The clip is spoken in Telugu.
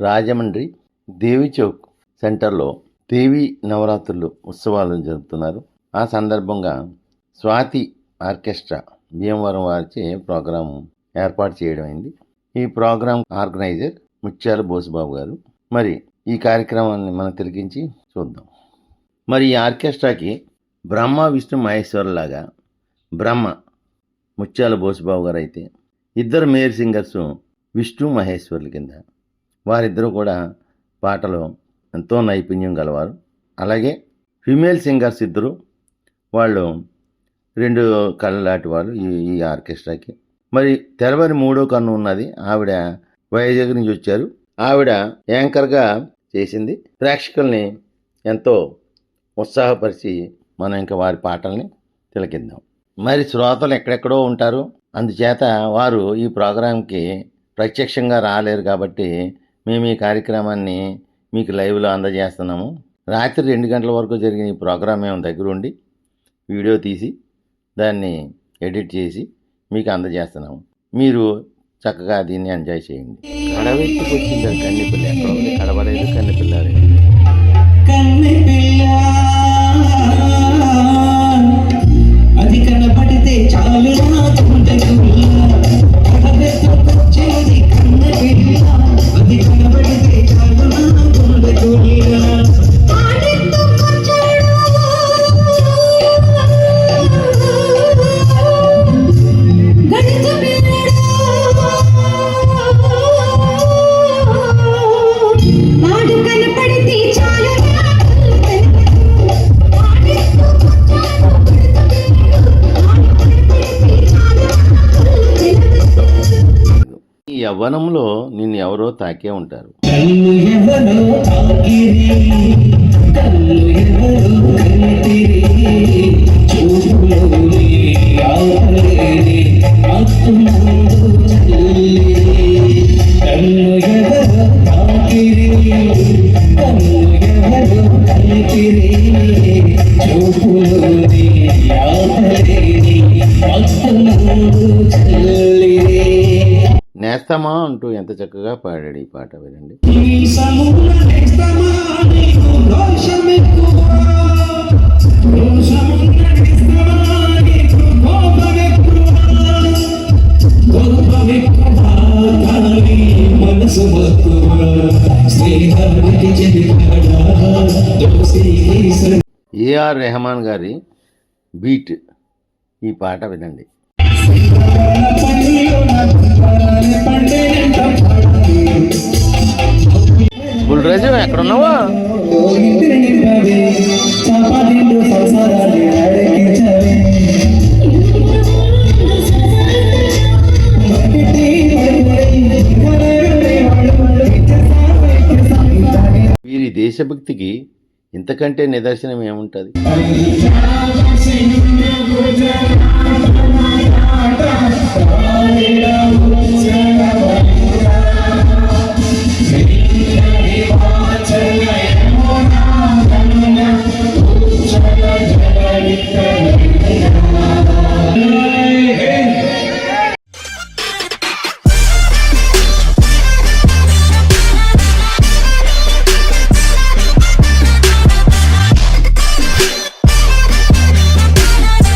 రాజమండ్రి దేవి చౌక్ సెంటర్లో దేవి నవరాత్రులు ఉత్సవాలను జరుపుతున్నారు. ఆ సందర్భంగా స్వాతి ఆర్కెస్ట్రా భీమవరం వారిచే ప్రోగ్రాం ఏర్పాటు చేయడం అయింది. ఈ ప్రోగ్రాం ఆర్గనైజర్ ముత్యాల బోసుబాబు గారు. మరి ఈ కార్యక్రమాన్ని మనం తిలకించి చూద్దాం. మరి ఈ ఆర్కెస్ట్రాకి బ్రహ్మ విష్ణు మహేశ్వరులాగా బ్రహ్మ ముత్యాల బోసుబాబు గారు అయితే, ఇద్దరు మేయర్ సింగర్స్ విష్ణు మహేశ్వర్ల కింద. వారిద్దరూ కూడా పాటలో ఎంతో నైపుణ్యం గలవారు. అలాగే ఫిమేల్ సింగర్స్ ఇద్దరు, వాళ్ళు 2 కళ్ళ లాంటి వాళ్ళు ఈ ఆర్కెస్ట్రాకి. మరి తెరవరి 3వ కన్ను ఉన్నది, ఆవిడ వైజాగ్ నుంచి వచ్చారు. ఆవిడ యాంకర్గా చేసింది. ప్రేక్షకుల్ని ఎంతో ఉత్సాహపరిచి మనం ఇంకా వారి పాటల్ని తిలకిద్దాం. మరి శ్రోతలు ఎక్కడెక్కడో ఉంటారు, అందుచేత వారు ఈ ప్రోగ్రాంకి ప్రత్యక్షంగా రాలేరు. కాబట్టి మేము ఈ కార్యక్రమాన్ని మీకు లైవ్లో అందజేస్తున్నాము. రాత్రి 2 గంటల వరకు జరిగిన ఈ ప్రోగ్రాం మేము దగ్గరుండి వీడియో తీసి దాన్ని ఎడిట్ చేసి మీకు అందజేస్తున్నాము. మీరు చక్కగా దీన్ని ఎంజాయ్ చేయండి. కడవెత్తుకు వచ్చింది కన్నెపిల్ల, ఎక్కడ ఉంది కడవలేదు కన్నెపిల్ల. అది కనపడితే చాలు యవ్వనంలో నిన్ను ఎవరో తాకే ఉంటారు. నేస్తమా అంటూ ఎంత చక్కగా పాడాడు ఈ పాట, వినండి. ఏఆర్ రెహమాన్ గారి బీట్ ఈ పాట వినండి. బుల్రాజు ఎక్కడున్నావా? వీరి దేశభక్తికి ఇంతకంటే నిదర్శనం ఏముంటుంది?